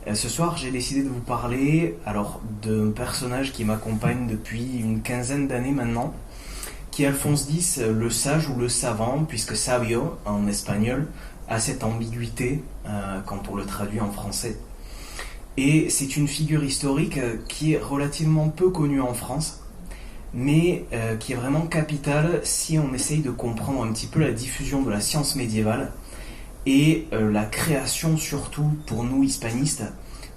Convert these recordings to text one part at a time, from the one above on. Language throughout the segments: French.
Ce soir, j'ai décidé de vous parler d'un personnage qui m'accompagne depuis une quinzaine d'années maintenant, qui est Alphonse X, le sage ou le savant, puisque sabio en espagnol a cette ambiguïté quand on le traduit en français. Et c'est une figure historique qui est relativement peu connue en France, mais qui est vraiment capitale si on essaye de comprendre un petit peu la diffusion de la science médiévale et la création surtout pour nous hispanistes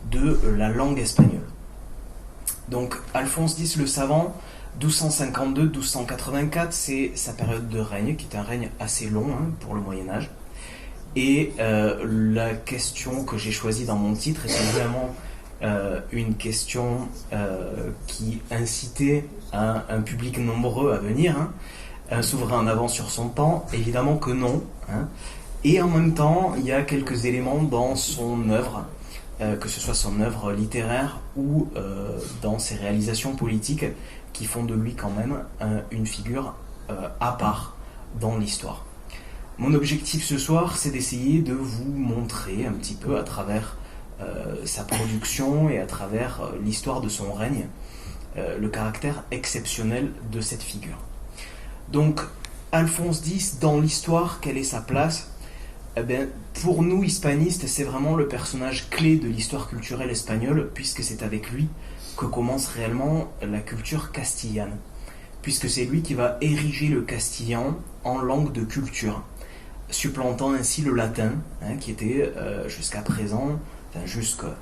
de la langue espagnole. Donc Alphonse X le savant, 1252-1284, c'est sa période de règne, qui est un règne assez long pour le Moyen-Âge. Et la question que j'ai choisie dans mon titre est évidemment une question qui incitait un public nombreux à venir. Un souverain en avance sur son temps? Évidemment que non. Et en même temps, il y a quelques éléments dans son œuvre, que ce soit son œuvre littéraire ou dans ses réalisations politiques, qui font de lui quand même une figure à part dans l'histoire. Mon objectif ce soir, c'est d'essayer de vous montrer un petit peu à travers sa production et à travers l'histoire de son règne, le caractère exceptionnel de cette figure. Donc, Alphonse X, dans l'histoire, quelle est sa place ? Pour nous, hispanistes, c'est vraiment le personnage clé de l'histoire culturelle espagnole, puisque c'est avec lui que commence réellement la culture castillane, puisque c'est lui qui va ériger le castillan en langue de culture, supplantant ainsi le latin, qui était jusqu'à présent, jusqu'à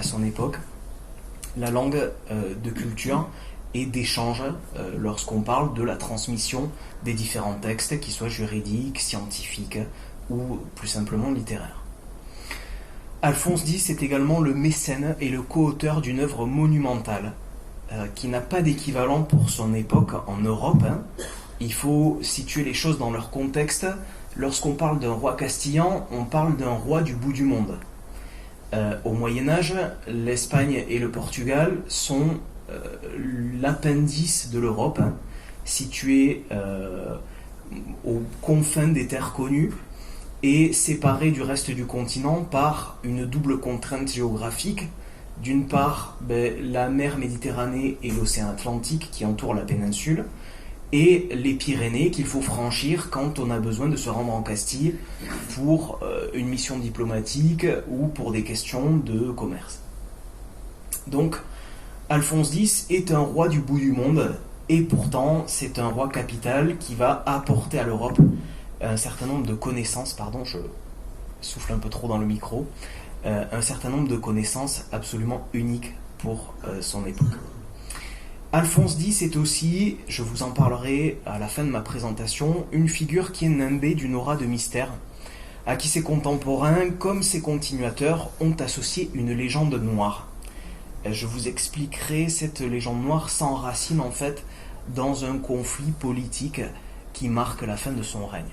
son époque, la langue de culture et d'échange lorsqu'on parle de la transmission des différents textes, qu'ils soient juridiques, scientifiques ou plus simplement littéraires. Alphonse X est également le mécène et le co-auteur d'une œuvre monumentale qui n'a pas d'équivalent pour son époque en Europe. Il faut situer les choses dans leur contexte. Lorsqu'on parle d'un roi castillan, on parle d'un roi du bout du monde. Au Moyen-Âge, l'Espagne et le Portugal sont l'appendice de l'Europe, situé aux confins des terres connues et séparé du reste du continent par une double contrainte géographique. D'une part, la mer Méditerranée et l'océan Atlantique qui entourent la péninsule, et les Pyrénées qu'il faut franchir quand on a besoin de se rendre en Castille pour une mission diplomatique ou pour des questions de commerce. Donc, Alphonse X est un roi du bout du monde, et pourtant c'est un roi capital qui va apporter à l'Europe un certain nombre de connaissances, je souffle un peu trop dans le micro, un certain nombre de connaissances absolument uniques pour son époque. Alphonse X est aussi, je vous en parlerai à la fin de ma présentation, une figure qui est nimbée d'une aura de mystère, à qui ses contemporains, comme ses continuateurs, ont associé une légende noire. Je vous expliquerai cette légende noire s'enracine en fait dans un conflit politique qui marque la fin de son règne.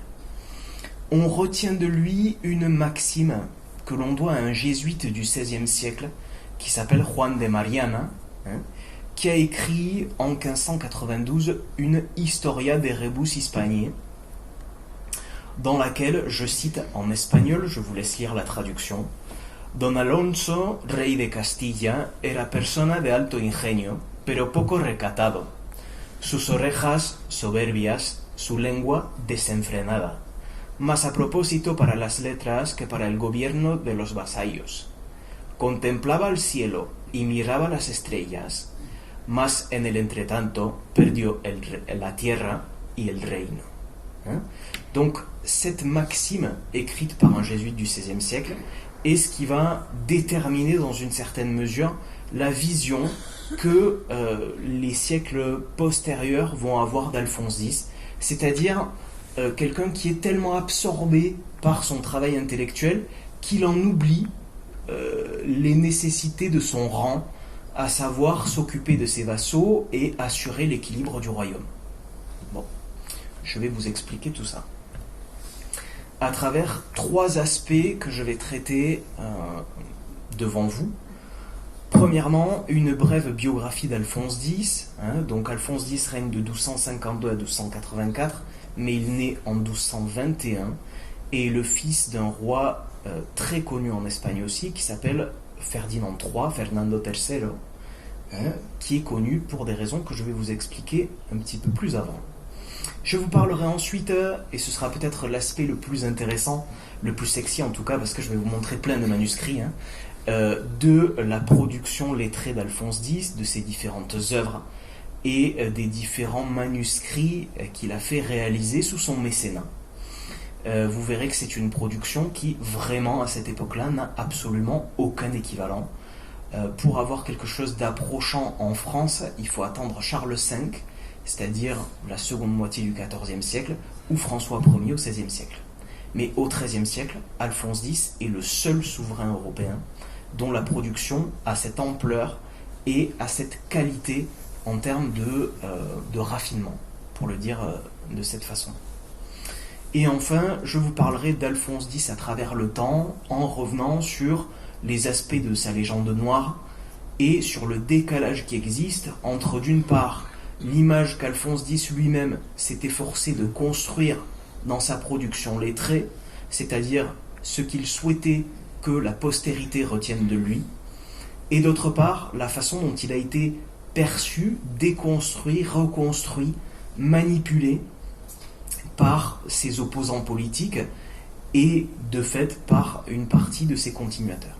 On retient de lui une maxime que l'on doit à un jésuite du XVIe siècle qui s'appelle Juan de Mariana, qui a écrit en 1592 une Historia de Rebus Hispaniae, dans laquelle, je cite en espagnol, je vous laisse lire la traduction: Don Alonso, rey de Castilla, era persona de alto ingenio, pero poco recatado. Sus orejas soberbias, su lengua desenfrenada. Más a propósito para las letras que para el gobierno de los vasallos. Contemplaba el cielo y miraba las estrellas, mas en el entretanto perdió la tierra y el reino. Donc, cette maxime écrite par un jésuite du XVIe siècle est ce qui va déterminer dans une certaine mesure la vision que les siècles postérieurs vont avoir d'Alphonse X, c'est-à-dire quelqu'un qui est tellement absorbé par son travail intellectuel qu'il en oublie les nécessités de son rang, à savoir s'occuper de ses vassaux et assurer l'équilibre du royaume. Bon, je vais vous expliquer tout ça à travers trois aspects que je vais traiter devant vous. Premièrement, une brève biographie d'Alphonse X. Donc Alphonse X règne de 1252 à 1284, mais il naît en 1221 et est le fils d'un roi très connu en Espagne aussi, qui s'appelle Ferdinand III, Fernando III, qui est connu pour des raisons que je vais vous expliquer un petit peu plus avant. Je vous parlerai ensuite, et ce sera peut-être l'aspect le plus intéressant, le plus sexy en tout cas, parce que je vais vous montrer plein de manuscrits, de la production lettrée d'Alphonse X, de ses différentes œuvres, et des différents manuscrits qu'il a fait réaliser sous son mécénat. Vous verrez que c'est une production qui, vraiment, à cette époque-là, n'a absolument aucun équivalent. Pour avoir quelque chose d'approchant en France, il faut attendre Charles V, c'est-à-dire la seconde moitié du XIVe siècle, ou François Ier au XVIe siècle. Mais au XIIIe siècle, Alphonse X est le seul souverain européen dont la production a cette ampleur et a cette qualité en termes de raffinement, pour le dire de cette façon. Et enfin, je vous parlerai d'Alphonse X à travers le temps, en revenant sur les aspects de sa légende noire et sur le décalage qui existe entre, d'une part, l'image qu'Alphonse X lui-même s'est efforcé de construire dans sa production lettrée, c'est-à-dire ce qu'il souhaitait que la postérité retienne de lui, et d'autre part, la façon dont il a été perçu, déconstruit, reconstruit, manipulé par ses opposants politiques et de fait par une partie de ses continuateurs.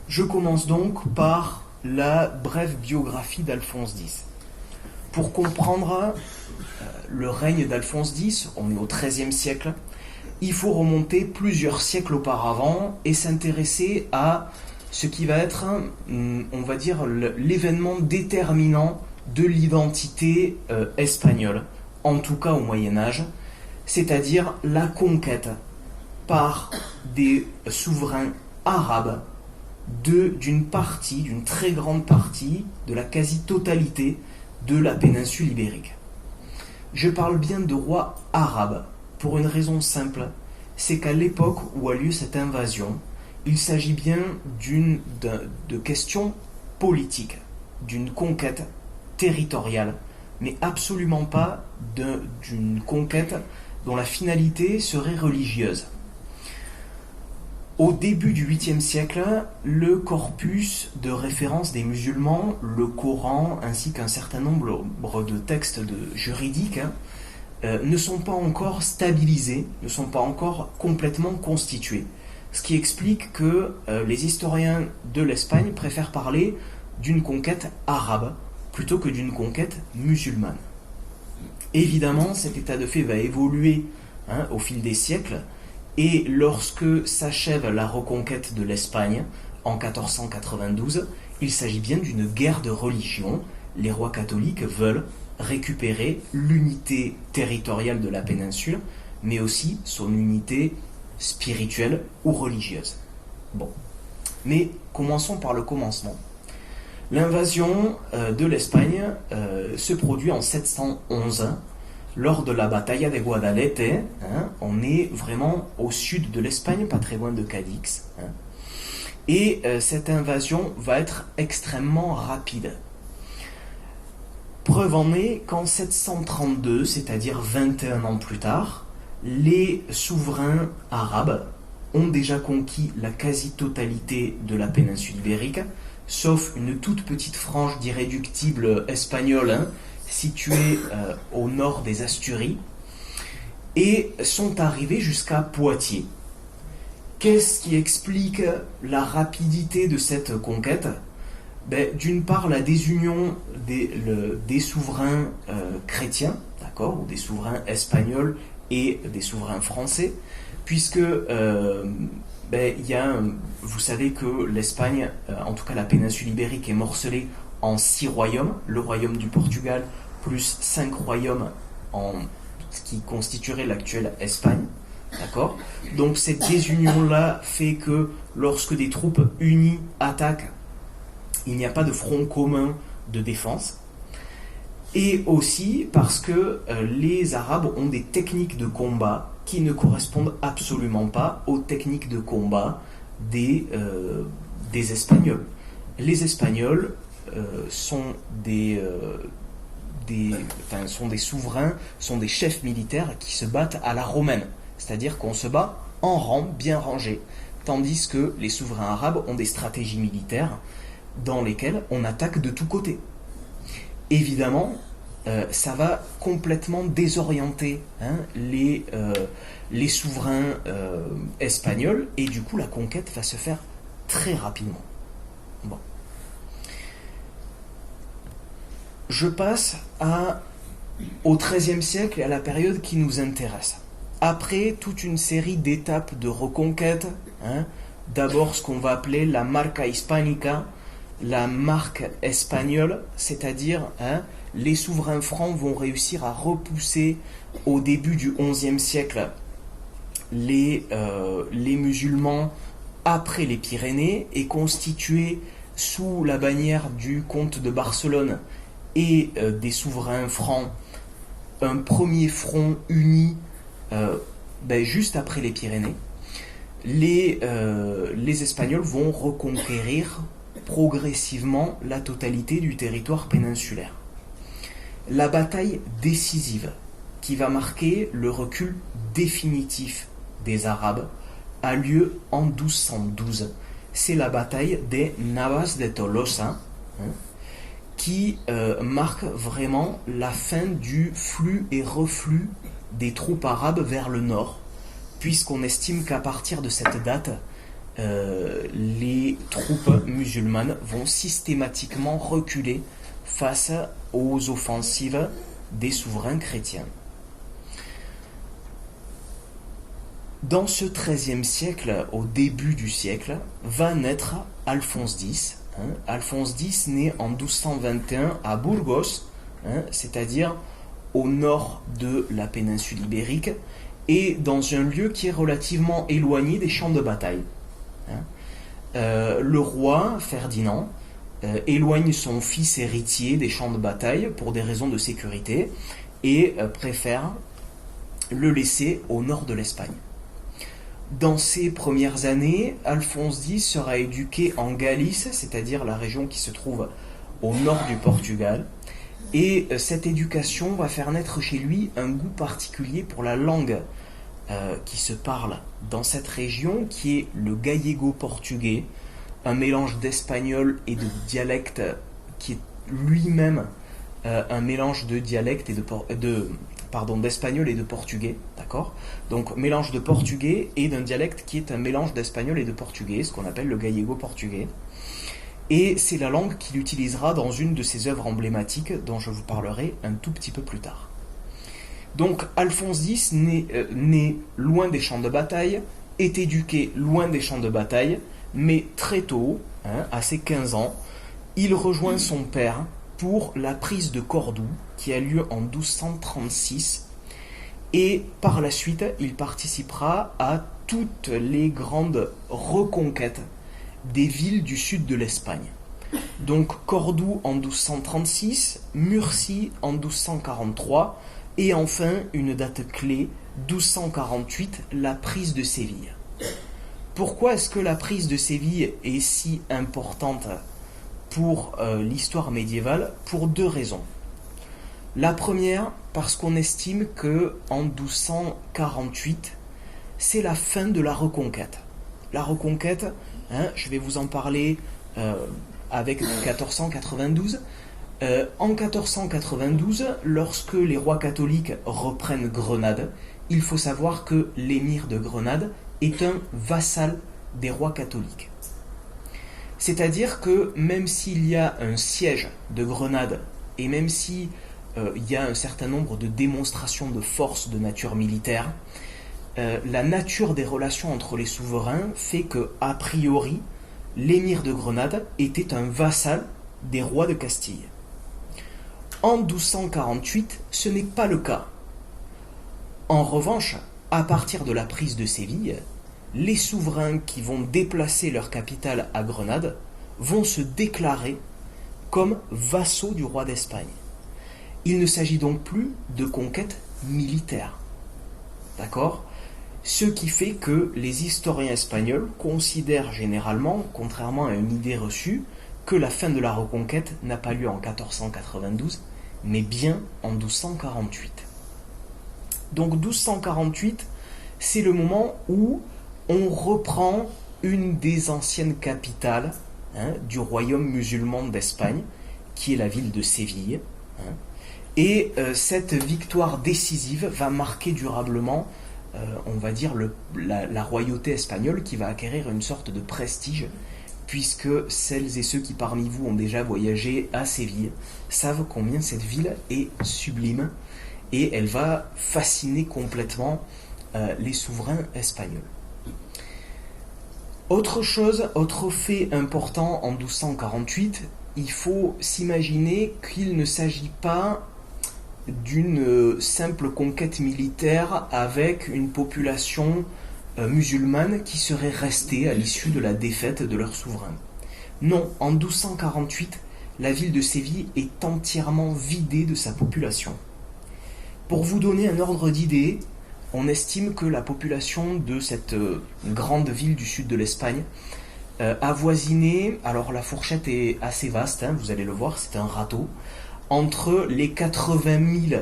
Je commence donc par la brève biographie d'Alphonse X. Pour comprendre le règne d'Alphonse X, on est au XIIIe siècle, il faut remonter plusieurs siècles auparavant et s'intéresser à ce qui va être, on va dire, l'événement déterminant de l'identité espagnole, en tout cas au Moyen-Âge, c'est-à-dire la conquête par des souverains arabes d'une très grande partie, de la quasi-totalité de la péninsule ibérique. Je parle bien de rois arabes, pour une raison simple, c'est qu'à l'époque où a lieu cette invasion, il s'agit bien de questions politiques, d'une conquête territoriale, mais absolument pas d'une conquête dont la finalité serait religieuse. Au début du 8e siècle, le corpus de référence des musulmans, le Coran, ainsi qu'un certain nombre de textes juridiques, ne sont pas encore stabilisés, ne sont pas encore complètement constitués. Ce qui explique que les historiens de l'Espagne préfèrent parler d'une conquête arabe plutôt que d'une conquête musulmane. Évidemment, cet état de fait va évoluer au fil des siècles, et lorsque s'achève la reconquête de l'Espagne en 1492, il s'agit bien d'une guerre de religion. Les rois catholiques veulent récupérer l'unité territoriale de la péninsule, mais aussi son unité spirituelle ou religieuse. Bon. Mais commençons par le commencement. L'invasion de l'Espagne se produit en 711 lors de la bataille de Guadalete. On est vraiment au sud de l'Espagne, pas très loin de Cadix. Et cette invasion va être extrêmement rapide. Preuve en est qu'en 732, c'est-à-dire 21 ans plus tard, les souverains arabes ont déjà conquis la quasi-totalité de la péninsule ibérique, sauf une toute petite frange d'irréductibles espagnols située au nord des Asturies, et sont arrivés jusqu'à Poitiers. Qu'est-ce qui explique la rapidité de cette conquête ? D'une part, la désunion des souverains chrétiens, d'accord, ou des souverains espagnols et des souverains français, puisque vous savez que l'Espagne, en tout cas la péninsule ibérique, est morcelée en 6 royaumes, le royaume du Portugal plus 5 royaumes en ce qui constituerait l'actuelle Espagne, d'accord. Donc cette désunion-là fait que lorsque des troupes unies attaquent, il n'y a pas de front commun de défense, et aussi parce que les Arabes ont des techniques de combat qui ne correspondent absolument pas aux techniques de combat des Espagnols. Les Espagnols sont des souverains, sont des chefs militaires qui se battent à la romaine, c'est-à-dire qu'on se bat en rang bien rangé. tandis que les souverains arabes ont des stratégies militaires dans lesquelles on attaque de tous côtés. Évidemment, ça va complètement désorienter les souverains espagnols, et du coup la conquête va se faire très rapidement. Bon. Je passe au XIIIe siècle, à la période qui nous intéresse. Après toute une série d'étapes de reconquête, d'abord ce qu'on va appeler la marca hispánica, la marque espagnole, c'est-à-dire les souverains francs vont réussir à repousser au début du XIe siècle les musulmans après les Pyrénées et constituer sous la bannière du comte de Barcelone et des souverains francs un premier front uni juste après les Pyrénées. Les Espagnols vont reconquérir progressivement la totalité du territoire péninsulaire. La bataille décisive qui va marquer le recul définitif des Arabes a lieu en 1212. C'est la bataille des Navas de Tolosa, qui marque vraiment la fin du flux et reflux des troupes arabes vers le nord, puisqu'on estime qu'à partir de cette date, les troupes musulmanes vont systématiquement reculer face aux offensives des souverains chrétiens. Dans ce XIIIe siècle, au début du siècle, va naître Alphonse X. Alphonse X naît en 1221 à Burgos, c'est-à-dire au nord de la péninsule ibérique, et dans un lieu qui est relativement éloigné des champs de bataille. Le roi Ferdinand éloigne son fils héritier des champs de bataille pour des raisons de sécurité et préfère le laisser au nord de l'Espagne. Dans ses premières années, Alphonse X sera éduqué en Galice, c'est-à-dire la région qui se trouve au nord du Portugal, et cette éducation va faire naître chez lui un goût particulier pour la langue qui se parle dans cette région, qui est le gallego-portugais, un mélange d'espagnol et de dialecte qui est lui-même un mélange de dialecte et d'espagnol et de portugais, d'accord ? Donc mélange de portugais et d'un dialecte qui est un mélange d'espagnol et de portugais, ce qu'on appelle le gallego-portugais. Et c'est la langue qu'il utilisera dans une de ses œuvres emblématiques dont je vous parlerai un tout petit peu plus tard. Donc Alphonse X naît loin des champs de bataille, est éduqué loin des champs de bataille, mais très tôt, à ses 15 ans, il rejoint son père pour la prise de Cordoue, qui a lieu en 1236, et par la suite, il participera à toutes les grandes reconquêtes des villes du sud de l'Espagne. Donc Cordoue en 1236, Murcie en 1243, et enfin, une date clé, 1248, la prise de Séville. Pourquoi est-ce que la prise de Séville est si importante pour l'histoire médiévale? Pour deux raisons. La première, parce qu'on estime qu'en 1248, c'est la fin de la reconquête. La reconquête, je vais vous en parler avec 1492. En 1492, lorsque les rois catholiques reprennent Grenade, il faut savoir que l'émir de Grenade est un vassal des rois catholiques. C'est-à-dire que même s'il y a un siège de Grenade, et même si il y a un certain nombre de démonstrations de force de nature militaire, la nature des relations entre les souverains fait que, a priori, l'émir de Grenade était un vassal des rois de Castille. En 1248, ce n'est pas le cas. En revanche, à partir de la prise de Séville, les souverains qui vont déplacer leur capitale à Grenade vont se déclarer comme vassaux du roi d'Espagne. Il ne s'agit donc plus de conquête militaire. D'accord ? Ce qui fait que les historiens espagnols considèrent généralement, contrairement à une idée reçue, que la fin de la reconquête n'a pas lieu en 1492, mais bien en 1248. Donc 1248, c'est le moment où on reprend une des anciennes capitales du royaume musulman d'Espagne, qui est la ville de Séville. Et cette victoire décisive va marquer durablement, on va dire, la royauté espagnole, qui va acquérir une sorte de prestige, puisque celles et ceux qui parmi vous ont déjà voyagé à Séville savent combien cette ville est sublime, et elle va fasciner complètement les souverains espagnols. Autre chose, autre fait important en 1248, il faut s'imaginer qu'il ne s'agit pas d'une simple conquête militaire avec une population musulmane qui serait restée à l'issue de la défaite de leur souverain. Non, en 1248, la ville de Séville est entièrement vidée de sa population. Pour vous donner un ordre d'idée, on estime que la population de cette grande ville du sud de l'Espagne avoisinait, alors la fourchette est assez vaste, vous allez le voir, c'est un râteau, entre les 80 000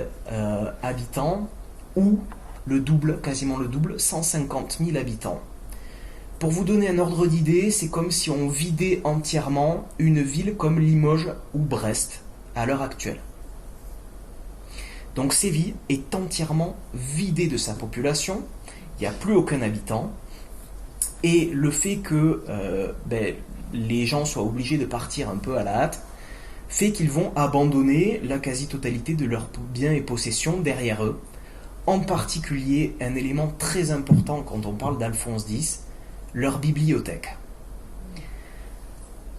habitants ou le double, quasiment le double, 150 000 habitants. Pour vous donner un ordre d'idée, c'est comme si on vidait entièrement une ville comme Limoges ou Brest à l'heure actuelle. Donc Séville est entièrement vidée de sa population, il n'y a plus aucun habitant, et le fait que les gens soient obligés de partir un peu à la hâte, fait qu'ils vont abandonner la quasi-totalité de leurs biens et possessions derrière eux, en particulier un élément très important quand on parle d'Alphonse X, leur bibliothèque.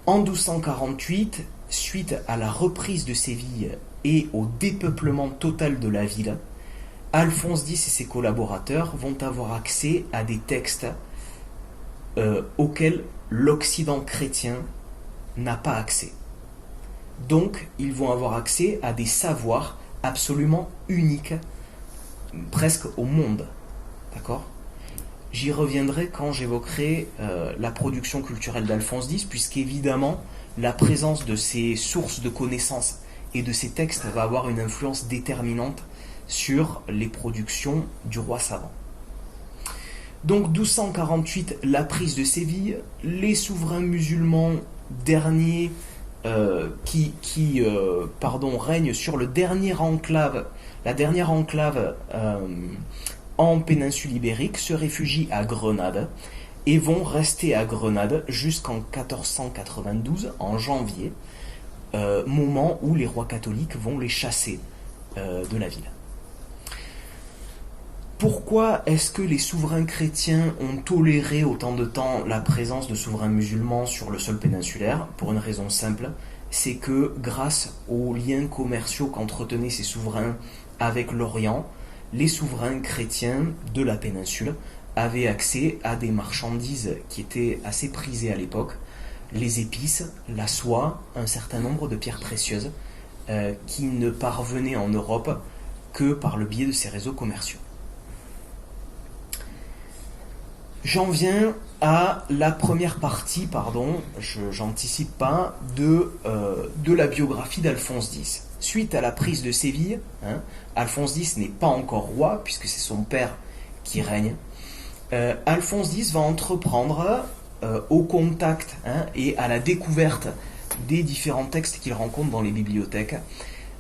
En 1248, suite à la reprise de Séville et au dépeuplement total de la ville, Alphonse X et ses collaborateurs vont avoir accès à des textes auxquels l'Occident chrétien n'a pas accès. Donc, ils vont avoir accès à des savoirs absolument uniques, presque au monde. D'accord ? J'y reviendrai quand j'évoquerai la production culturelle d'Alphonse X, puisqu'évidemment, la présence de ces sources de connaissances et de ces textes va avoir une influence déterminante sur les productions du roi savant. Donc 1248, la prise de Séville, les souverains musulmans derniers qui règnent sur le dernier enclave, la dernière enclave en péninsule ibérique, se réfugient à Grenade et vont rester à Grenade jusqu'en 1492, en janvier, moment où les rois catholiques vont les chasser de la ville. Pourquoi est-ce que les souverains chrétiens ont toléré autant de temps la présence de souverains musulmans sur le sol péninsulaire ? Pour une raison simple, c'est que grâce aux liens commerciaux qu'entretenaient ces souverains avec l'Orient, les souverains chrétiens de la péninsule avaient accès à des marchandises qui étaient assez prisées à l'époque, les épices, la soie, un certain nombre de pierres précieuses qui ne parvenaient en Europe que par le biais de ces réseaux commerciaux. J'en viens à la première partie, j'anticipe pas, de la biographie d'Alphonse X. Suite à la prise de Séville, Alphonse X n'est pas encore roi, puisque c'est son père qui règne. Alphonse X va entreprendre, au contact et à la découverte des différents textes qu'il rencontre dans les bibliothèques,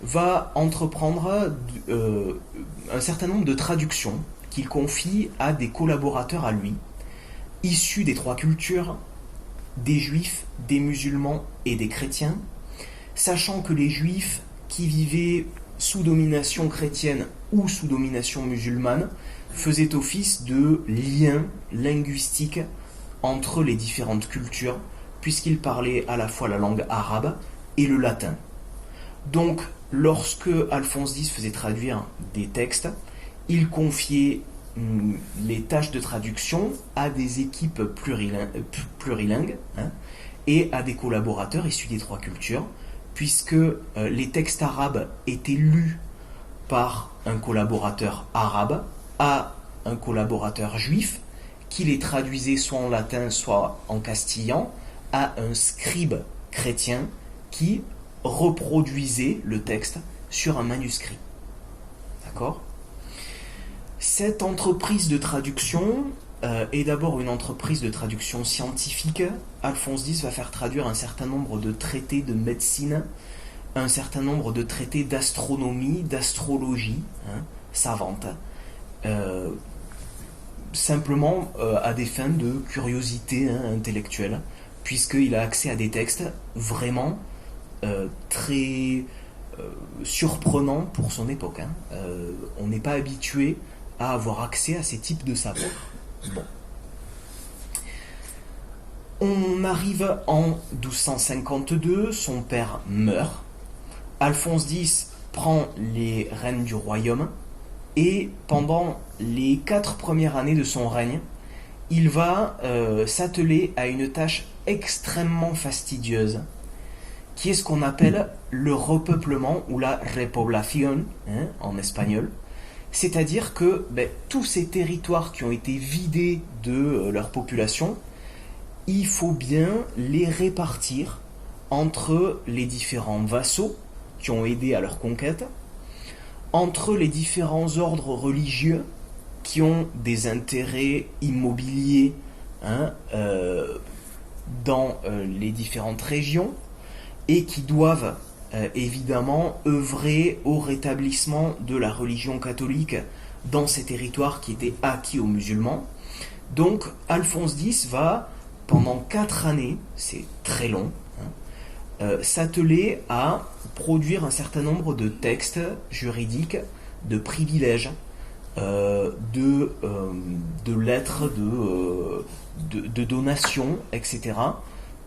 va entreprendre un certain nombre de traductions qu'il confie à des collaborateurs à lui, issus des trois cultures, des juifs, des musulmans et des chrétiens, sachant que les juifs qui vivaient sous domination chrétienne ou sous domination musulmane faisaient office de lien linguistique entre les différentes cultures, puisqu'ils parlaient à la fois la langue arabe et le latin. Donc, lorsque Alphonse X faisait traduire des textes, il confiait les tâches de traduction à des équipes plurilingues et à des collaborateurs issus des trois cultures, puisque les textes arabes étaient lus par un collaborateur arabe à un collaborateur juif, qui les traduisait soit en latin, soit en castillan, à un scribe chrétien qui reproduisait le texte sur un manuscrit. D'accord ? Cette entreprise de traduction est d'abord une entreprise de traduction scientifique. Alphonse X va faire traduire un certain nombre de traités de médecine, un certain nombre de traités d'astronomie, d'astrologie, savante, simplement à des fins de curiosité intellectuelle, puisqu'il a accès à des textes vraiment très surprenants pour son époque. On n'est pas habitué à avoir accès à ces types de savoirs. Bon. On arrive en 1252, son père meurt, Alphonse X prend les rênes du royaume, et pendant les 4 premières années de son règne, il va s'atteler à une tâche extrêmement fastidieuse, qui est ce qu'on appelle le repeuplement ou la repoblación en espagnol. C'est-à-dire que tous ces territoires qui ont été vidés de leur population, il faut bien les répartir entre les différents vassaux qui ont aidé à leur conquête, entre les différents ordres religieux qui ont des intérêts immobiliers dans les différentes régions et qui doivent évidemment œuvrer au rétablissement de la religion catholique dans ces territoires qui étaient acquis aux musulmans. Donc Alphonse X va, pendant 4 années, c'est très long, s'atteler à produire un certain nombre de textes juridiques, de privilèges, de lettres, de donations, etc.,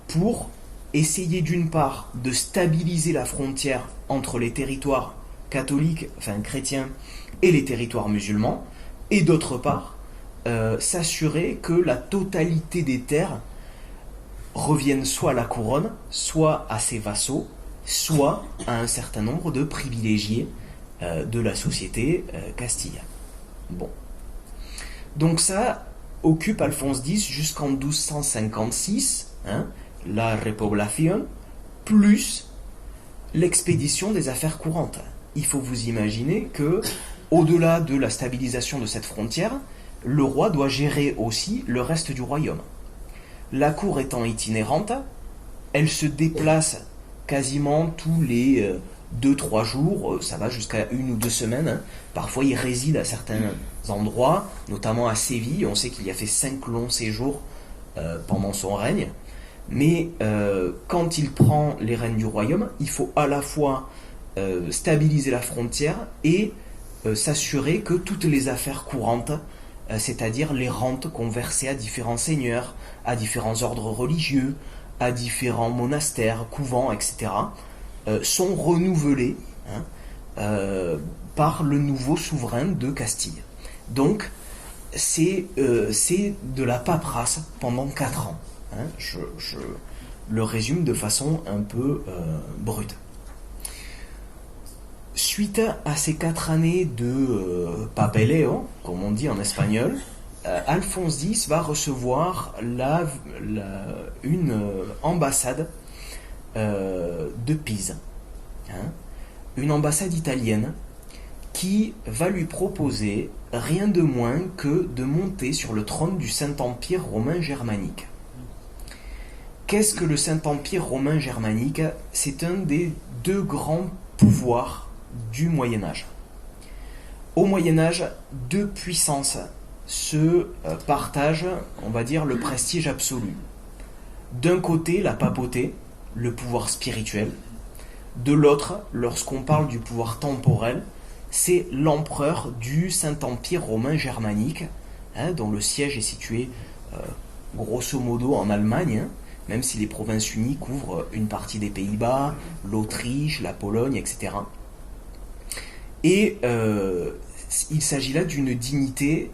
pour essayer d'une part de stabiliser la frontière entre les territoires catholiques, enfin chrétiens, et les territoires musulmans, et d'autre part s'assurer que la totalité des terres reviennent soit à la couronne, soit à ses vassaux, soit à un certain nombre de privilégiés de la société castillane. Bon. Donc ça occupe Alphonse X jusqu'en 1256, la repoblación, plus l'expédition des affaires courantes. Il faut vous imaginer que, au-delà de la stabilisation de cette frontière, le roi doit gérer aussi le reste du royaume. La cour étant itinérante, elle se déplace quasiment tous les 2-3 jours, ça va jusqu'à 1 ou 2 semaines. Parfois il réside à certains endroits, notamment à Séville. On sait qu'il y a fait 5 longs séjours pendant son règne. Mais quand il prend les rênes du royaume, il faut à la fois stabiliser la frontière et s'assurer que toutes les affaires courantes, c'est-à-dire les rentes qu'on versait à différents seigneurs, à différents ordres religieux, à différents monastères, couvents, etc., sont renouvelées par le nouveau souverain de Castille. Donc, c'est de la paperasse pendant 4 ans. Je le résume de façon un peu brute. Suite à ces 4 années de papeleo, comme on dit en espagnol, Alphonse X va recevoir une ambassade de Pise, une ambassade italienne qui va lui proposer rien de moins que de monter sur le trône du Saint-Empire romain germanique. Qu'est-ce que le Saint-Empire romain germanique ? C'est un des 2 grands pouvoirs du Moyen-Âge. Au Moyen-Âge, 2 puissances se partagent, on va dire, le prestige absolu. D'un côté, la papauté, le pouvoir spirituel. De l'autre, lorsqu'on parle du pouvoir temporel, c'est l'empereur du Saint-Empire romain germanique, dont le siège est situé grosso modo en Allemagne, même si les provinces unies couvrent une partie des Pays-Bas, l'Autriche, la Pologne, etc. Et il s'agit là d'une dignité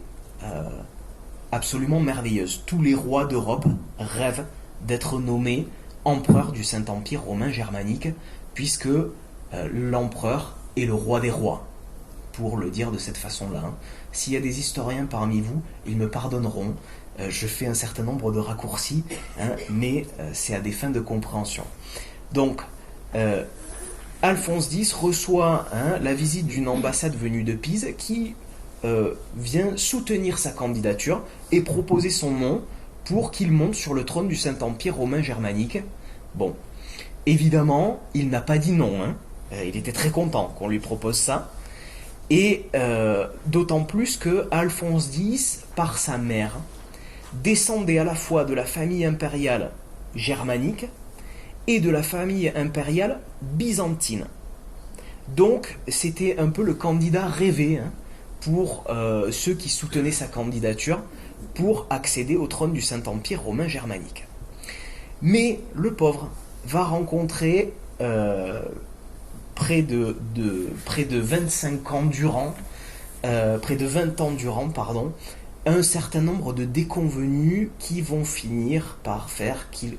absolument merveilleuse. Tous les rois d'Europe rêvent d'être nommés empereur du Saint-Empire romain germanique, puisque l'empereur est le roi des rois, pour le dire de cette façon-là. S'il y a des historiens parmi vous, ils me pardonneront. Je fais un certain nombre de raccourcis, mais c'est à des fins de compréhension. Donc, Alphonse X reçoit la visite d'une ambassade venue de Pise qui vient soutenir sa candidature et proposer son nom pour qu'il monte sur le trône du Saint-Empire romain germanique. Bon, évidemment, il n'a pas dit non, hein. Il était très content qu'on lui propose ça. Et d'autant plus que Alphonse X, par sa mère, descendait à la fois de la famille impériale germanique et de la famille impériale byzantine. Donc, c'était un peu le candidat rêvé, hein, pour ceux qui soutenaient sa candidature pour accéder au trône du Saint-Empire romain germanique. Mais le pauvre va rencontrer près de 25 ans durant, près de 20 ans durant, un certain nombre de déconvenus qui vont finir par faire qu'il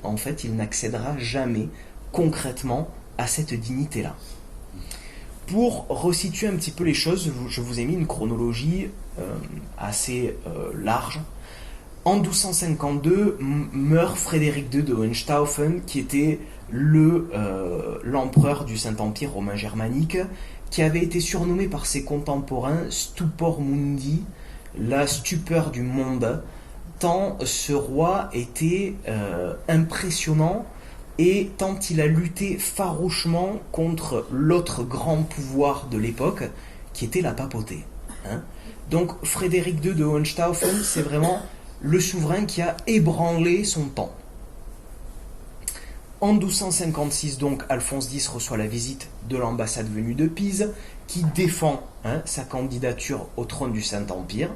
n'accédera jamais concrètement à cette dignité-là. Pour resituer un petit peu les choses, je vous ai mis une chronologie assez large. En 1252, meurt Frédéric II de Hohenstaufen, qui était l'empereur du Saint-Empire romain germanique, qui avait été surnommé par ses contemporains Stupor Mundi, la stupeur du monde, tant ce roi était impressionnant et tant il a lutté farouchement contre l'autre grand pouvoir de l'époque, qui était la papauté. Hein. Donc Frédéric II de Hohenstaufen, c'est vraiment le souverain qui a ébranlé son temps. En 1256, donc, Alphonse X reçoit la visite de l'ambassade venue de Pise, qui défend sa candidature au trône du Saint-Empire.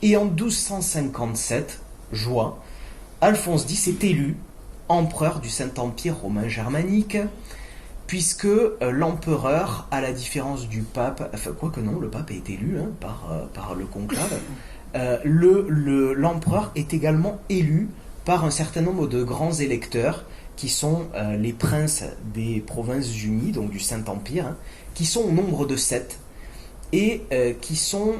Et en 1257, joie, Alphonse X est élu empereur du Saint-Empire romain germanique, puisque l'empereur, à la différence du pape, enfin quoique non, le pape est élu par le conclave, l'empereur est également élu par un certain nombre de grands électeurs, qui sont les princes des provinces unies, donc du Saint-Empire, qui sont au nombre de 7, et qui sont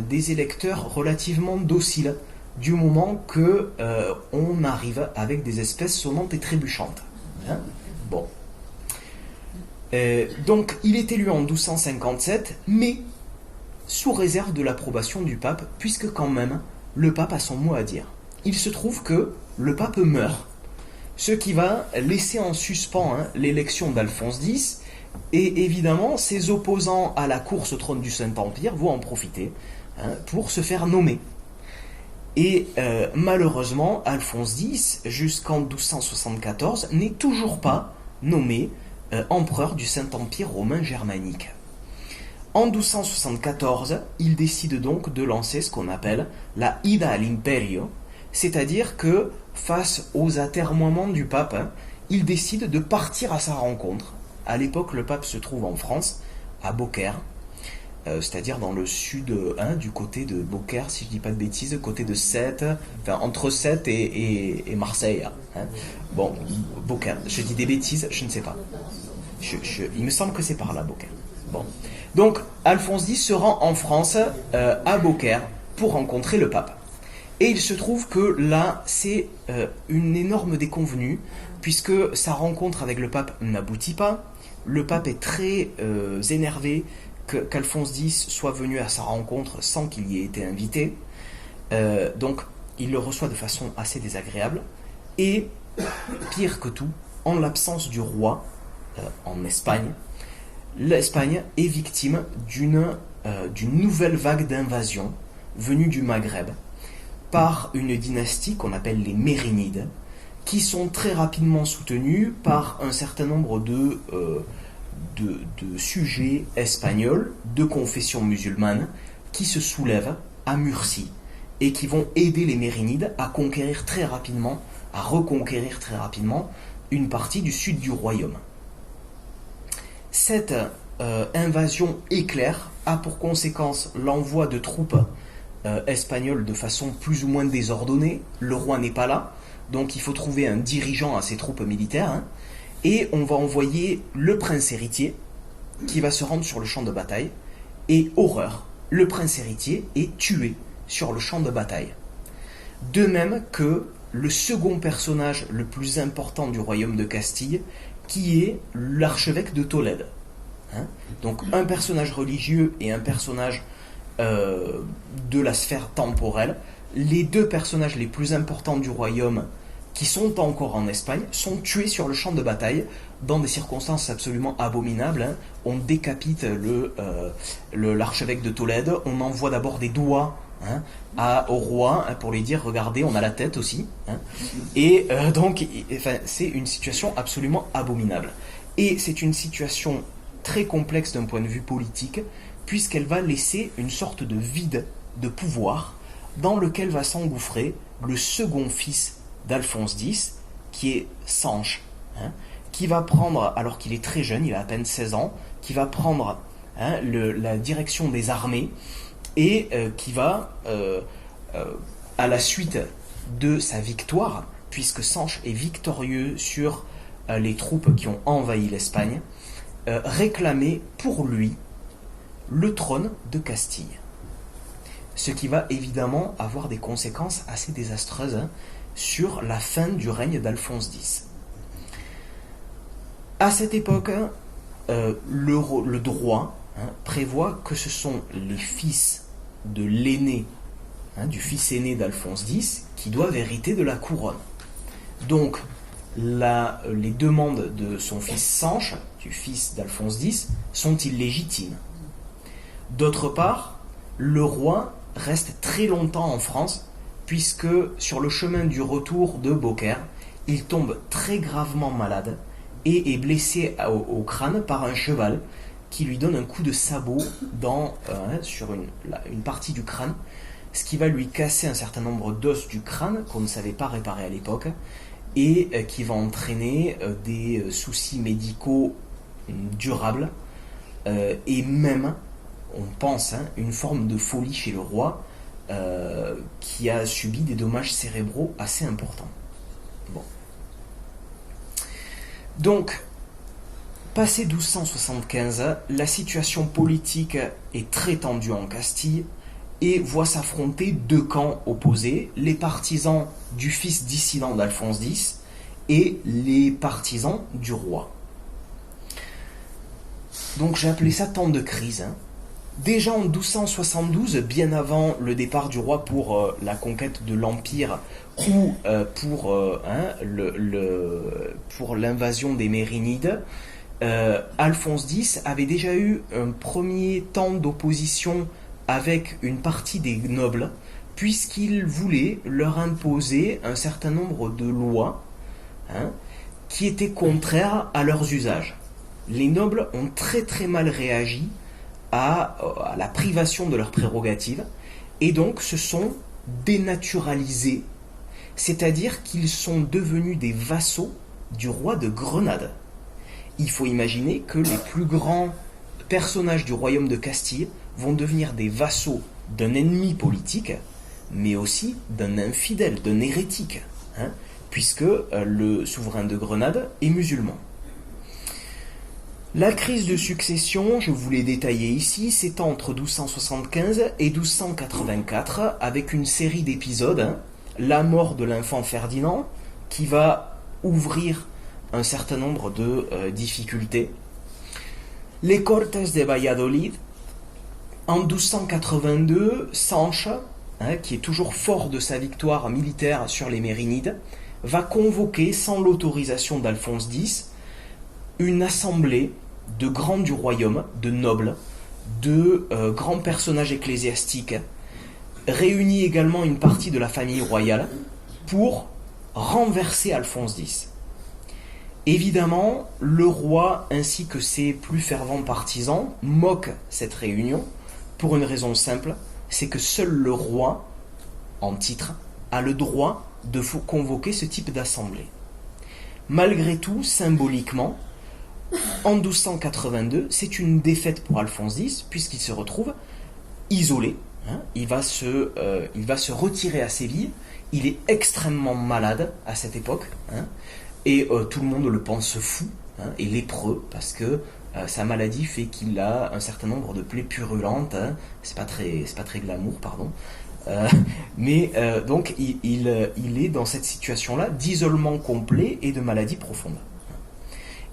des électeurs relativement dociles, du moment qu'on arrive avec des espèces sonnantes et trébuchantes. Hein. Bon. Donc, il est élu en 1257, mais sous réserve de l'approbation du pape, puisque quand même, le pape a son mot à dire. Il se trouve que le pape meurt, ce qui va laisser en suspens l'élection d'Alphonse X, et évidemment, ses opposants à la course au trône du Saint-Empire vont en profiter pour se faire nommer. Et malheureusement, Alphonse X, jusqu'en 1274, n'est toujours pas nommé empereur du Saint-Empire romain germanique. En 1274, il décide donc de lancer ce qu'on appelle la Ida all'Imperio, c'est-à-dire que face aux atermoiements du pape, il décide de partir à sa rencontre. À l'époque, le pape se trouve en France, à Beaucaire, c'est-à-dire dans le sud, du côté de Beaucaire, si je ne dis pas de bêtises, côté de Sète, enfin entre Sète et Marseille. Hein. Bon, Beaucaire, je dis des bêtises, je ne sais pas. Il me semble que c'est par là, Beaucaire. Bon. Donc, Alphonse X se rend en France, à Beaucaire, pour rencontrer le pape. Et il se trouve que là, c'est une énorme déconvenue, puisque sa rencontre avec le pape n'aboutit pas. Le pape est très énervé qu'Alphonse X soit venu à sa rencontre sans qu'il y ait été invité. Donc, il le reçoit de façon assez désagréable. Et, pire que tout, en l'absence du roi en Espagne, l'Espagne est victime d'une nouvelle vague d'invasion venue du Maghreb par une dynastie qu'on appelle les Mérinides, qui sont très rapidement soutenus par un certain nombre de sujets espagnols de confession musulmane qui se soulèvent à Murcie et qui vont aider les Mérinides à reconquérir très rapidement une partie du sud du royaume. Cette invasion éclair a pour conséquence l'envoi de troupes espagnoles de façon plus ou moins désordonnée. Le roi n'est pas là, donc il faut trouver un dirigeant à ces troupes militaires, et on va envoyer le prince héritier qui va se rendre sur le champ de bataille, et horreur, le prince héritier est tué sur le champ de bataille. De même que le second personnage le plus important du royaume de Castille, qui est l'archevêque de Tolède. Donc un personnage religieux et un personnage de la sphère temporelle. Les deux personnages les plus importants du royaume, qui sont encore en Espagne, sont tués sur le champ de bataille dans des circonstances absolument abominables. Hein. On décapite l'archevêque de Tolède, on envoie d'abord des doigts au roi pour lui dire regardez, on a la tête aussi. Hein. Et donc, c'est une situation absolument abominable. Et c'est une situation très complexe d'un point de vue politique, puisqu'elle va laisser une sorte de vide de pouvoir dans lequel va s'engouffrer le second fils d'Alphonse X, qui est Sanche, qui va prendre, alors qu'il est très jeune, il a à peine 16 ans, qui va prendre la direction des armées et qui va, à la suite de sa victoire, puisque Sanche est victorieux sur les troupes qui ont envahi l'Espagne, réclamer pour lui le trône de Castille. Ce qui va évidemment avoir des conséquences assez désastreuses sur la fin du règne d'Alphonse X. À cette époque, le droit prévoit que ce sont les fils de l'aîné, du fils aîné d'Alphonse X, qui doivent hériter de la couronne. Donc, les demandes de son fils Sanche, du fils d'Alphonse X, sont illégitimes. D'autre part, le roi reste très longtemps en France, puisque sur le chemin du retour de Beaucaire, il tombe très gravement malade et est blessé au crâne par un cheval qui lui donne un coup de sabot sur une partie du crâne, ce qui va lui casser un certain nombre d'os du crâne qu'on ne savait pas réparer à l'époque et qui va entraîner des soucis médicaux durables et même, on pense, une forme de folie chez le roi qui a subi des dommages cérébraux assez importants. Bon. Donc, passé 1275, la situation politique est très tendue en Castille et voit s'affronter deux camps opposés, les partisans du fils dissident d'Alphonse X et les partisans du roi. Donc j'ai appelé ça temps de crise. Déjà en 1272, bien avant le départ du roi pour la conquête de l'Empire ou pour l'invasion des Mérinides, Alphonse X avait déjà eu un premier temps d'opposition avec une partie des nobles, puisqu'il voulait leur imposer un certain nombre de lois qui étaient contraires à leurs usages. Les nobles ont très très mal réagi à la privation de leurs prérogatives et donc se sont dénaturalisés, c'est-à-dire qu'ils sont devenus des vassaux du roi de Grenade. Il faut imaginer que les plus grands personnages du royaume de Castille vont devenir des vassaux d'un ennemi politique, mais aussi d'un infidèle, d'un hérétique, puisque le souverain de Grenade est musulman. La crise de succession, je vous l'ai détaillée ici, s'étend entre 1275 et 1284 avec une série d'épisodes. La mort de l'enfant Ferdinand, qui va ouvrir un certain nombre de difficultés. Les Cortes de Valladolid. En 1282, Sanche, qui est toujours fort de sa victoire militaire sur les Mérinides, va convoquer, sans l'autorisation d'Alphonse X, une assemblée de grands du royaume, de nobles, de grands personnages ecclésiastiques, réunit également une partie de la famille royale pour renverser Alphonse X. Évidemment, le roi ainsi que ses plus fervents partisans moquent cette réunion pour une raison simple, c'est que seul le roi, en titre, a le droit de convoquer ce type d'assemblée. Malgré tout, symboliquement, en 1282, c'est une défaite pour Alphonse X, puisqu'il se retrouve isolé. Il va se retirer à Séville. Il est extrêmement malade à cette époque, et tout le monde le pense fou et lépreux, parce que sa maladie fait qu'il a un certain nombre de plaies purulentes. C'est pas très glamour, pardon. Donc il est dans cette situation-là d'isolement complet et de maladie profonde.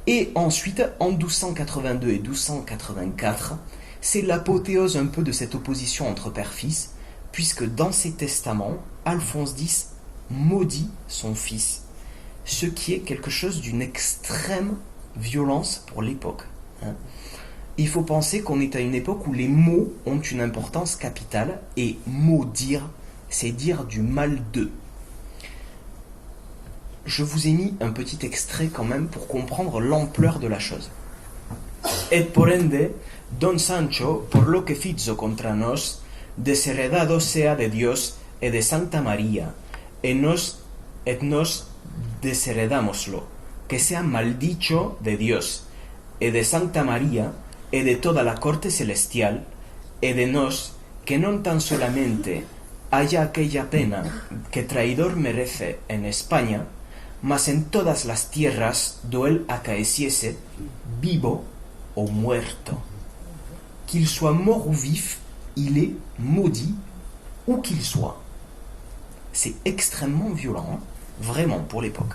Et ensuite, en 1282 et 1284, C'est l'apothéose un peu de cette opposition entre père-fils, puisque dans ses testaments, Alphonse X maudit son fils, ce qui est quelque chose d'une extrême violence pour l'époque. Il faut penser qu'on est à une époque où les mots ont une importance capitale, et maudire, c'est dire du mal d'eux. Je vous ai mis un petit extrait quand même pour comprendre l'ampleur de la chose. Et por ende, Don Sancho, por lo que fizo contra nos, desheredado sea de Dios e de Santa María, et nos desheredámoslo, que sea maldicho de Dios, e de Santa María, e de toda la corte celestial, e de nos, que non tan solamente haya aquella pena que traidor merece en España, mas en todas las tierras do él acaeciese, vivo o muerto. Qu'il soit mort ou vif, il est maudit, où qu'il soit. C'est extrêmement violent, vraiment, pour l'époque.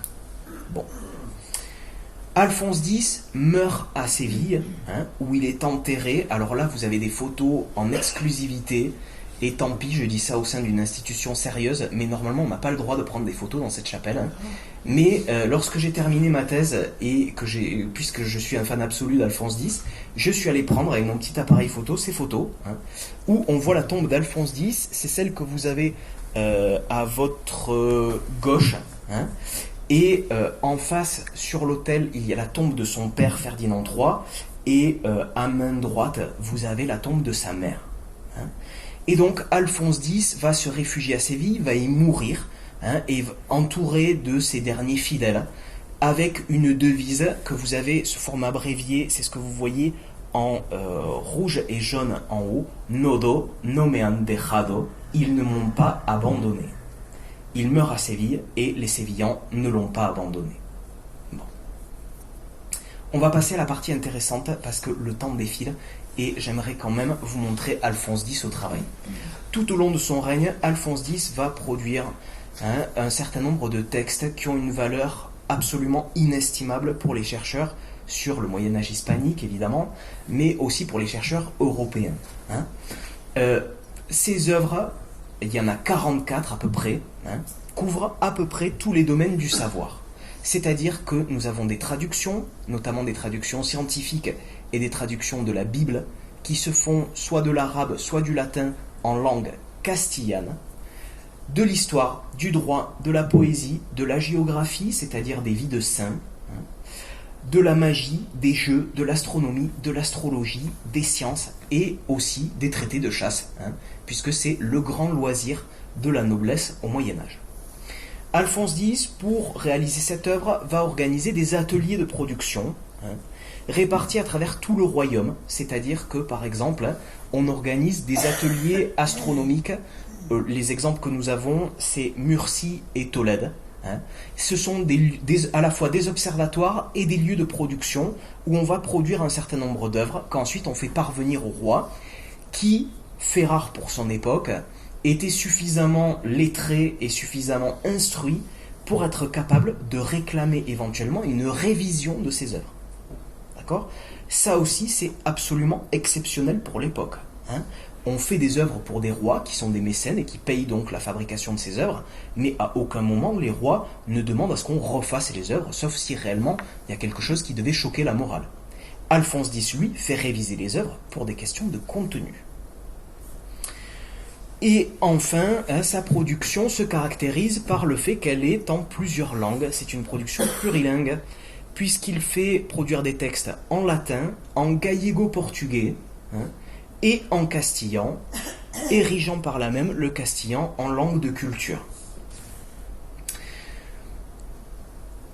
Bon. Alphonse X meurt à Séville, où il est enterré. Alors là, vous avez des photos en exclusivité. Et tant pis, je dis ça au sein d'une institution sérieuse, mais normalement, on n'a pas le droit de prendre des photos dans cette chapelle. Mais lorsque j'ai terminé ma thèse, et puisque je suis un fan absolu d'Alphonse X, je suis allé prendre avec mon petit appareil photo ces photos, où on voit la tombe d'Alphonse X. C'est celle que vous avez à votre gauche. Et en face, sur l'autel, il y a la tombe de son père Ferdinand III, et à main droite, vous avez la tombe de sa mère. Et donc, Alphonse X va se réfugier à Séville, va y mourir, et entouré de ses derniers fidèles, avec une devise que vous avez, ce format abrévié, c'est ce que vous voyez en rouge et jaune en haut, Nodo, no me han dejado, ils ne m'ont pas abandonné. Il meurt à Séville et les Sévillans ne l'ont pas abandonné. Bon. On va passer à la partie intéressante parce que le temps défile et j'aimerais quand même vous montrer Alphonse X au travail. Tout au long de son règne, Alphonse X va produire un certain nombre de textes qui ont une valeur absolument inestimable pour les chercheurs sur le Moyen-Âge hispanique évidemment, mais aussi pour les chercheurs européens. Ces œuvres, il y en a 44 à peu près, couvrent à peu près tous les domaines du savoir. C'est-à-dire que nous avons des traductions, notamment des traductions scientifiques et des traductions de la Bible, qui se font soit de l'arabe, soit du latin en langue castillane, de l'histoire, du droit, de la poésie, de la géographie, c'est-à-dire des vies de saints, de la magie, des jeux, de l'astronomie, de l'astrologie, des sciences et aussi des traités de chasse, puisque c'est le grand loisir de la noblesse au Moyen-Âge. Alphonse X, pour réaliser cette œuvre, va organiser des ateliers de production répartis à travers tout le royaume, c'est-à-dire que, par exemple, on organise des ateliers astronomiques. Les exemples que nous avons, c'est Murcie et Tolède. Ce sont à la fois des observatoires et des lieux de production où on va produire un certain nombre d'œuvres qu'ensuite on fait parvenir au roi, qui, fait rare pour son époque, était suffisamment lettré et suffisamment instruit pour être capable de réclamer éventuellement une révision de ses œuvres. D'accord ? Ça aussi, c'est absolument exceptionnel pour l'époque. On fait des œuvres pour des rois qui sont des mécènes et qui payent donc la fabrication de ces œuvres, mais à aucun moment les rois ne demandent à ce qu'on refasse les œuvres, sauf si réellement il y a quelque chose qui devait choquer la morale. Alphonse X, lui, fait réviser les œuvres pour des questions de contenu. Et enfin, sa production se caractérise par le fait qu'elle est en plusieurs langues. C'est une production plurilingue, puisqu'il fait produire des textes en latin, en gallego-portugais, et en castillan, érigeant par là même le castillan en langue de culture.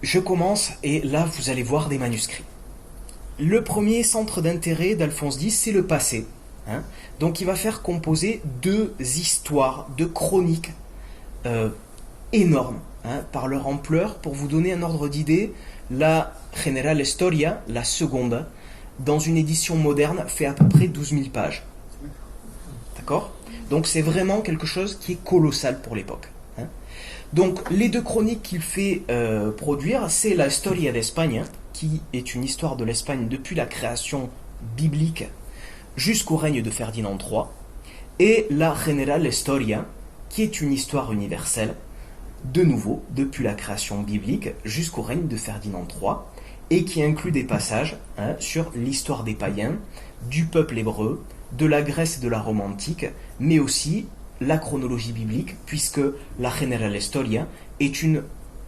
Je commence, et là vous allez voir des manuscrits. Le premier centre d'intérêt d'Alphonse X, c'est le passé. Donc il va faire composer 2 histoires, 2 chroniques énormes, par leur ampleur. Pour vous donner un ordre d'idée, la General Historia, la seconde, dans une édition moderne, fait à peu près 12 000 pages. D'accord ? Donc c'est vraiment quelque chose qui est colossal pour l'époque. Donc les 2 chroniques qu'il fait produire, c'est la Historia d'Espagne, qui est une histoire de l'Espagne depuis la création biblique jusqu'au règne de Ferdinand III, et la General Historia, qui est une histoire universelle, de nouveau, depuis la création biblique jusqu'au règne de Ferdinand III, et qui inclut des passages sur l'histoire des païens, du peuple hébreu, de la Grèce et de la Rome antique, mais aussi la chronologie biblique, puisque la General Historia est une